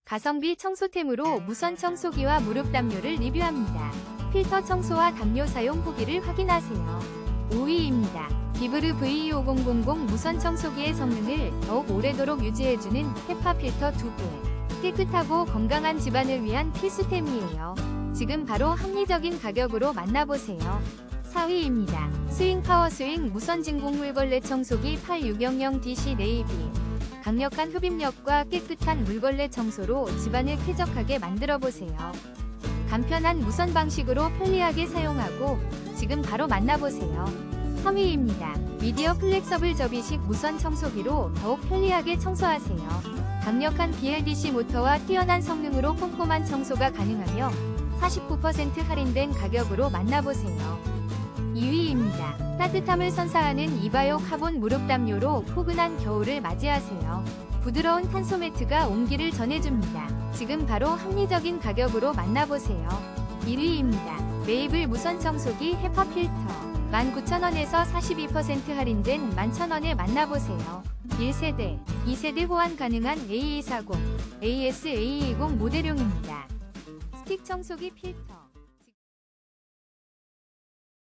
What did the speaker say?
가성비 청소템으로 무선 청소기와 무릎 담요를 리뷰합니다. 필터 청소와 담요 사용 후기를 확인하세요. 5위입니다. 비브르 V25000 무선 청소기의 성능을 더욱 오래도록 유지해주는 헤파 필터 2개. 깨끗하고 건강한 집안을 위한 필수템이에요. 지금 바로 합리적인 가격으로 만나보세요. 4위입니다. 스윙 파워 스윙 무선 진공 물걸레 청소기 8600DC 네이비. 강력한 흡입력과 깨끗한 물걸레 청소로 집안을 쾌적하게 만들어보세요. 간편한 무선 방식으로 편리하게 사용하고 지금 바로 만나보세요. 3위입니다. 미디어 플렉서블 접이식 무선 청소기로 더욱 편리하게 청소하세요. 강력한 BLDC 모터와 뛰어난 성능으로 꼼꼼한 청소가 가능하며 49% 할인된 가격으로 만나보세요. 2위입니다. 따뜻함을 선사하는 이바요 카본 무릎 담요로 포근한 겨울을 맞이하세요. 부드러운 탄소 매트가 온기를 전해줍니다. 지금 바로 합리적인 가격으로 만나보세요. 1위입니다. 메이블 무선 청소기 헤파 필터 19,000원에서 42% 할인된 11,000원에 만나보세요. 1세대, 2세대 호환 가능한 A240, AS A220 모델용입니다. 스틱 청소기 필터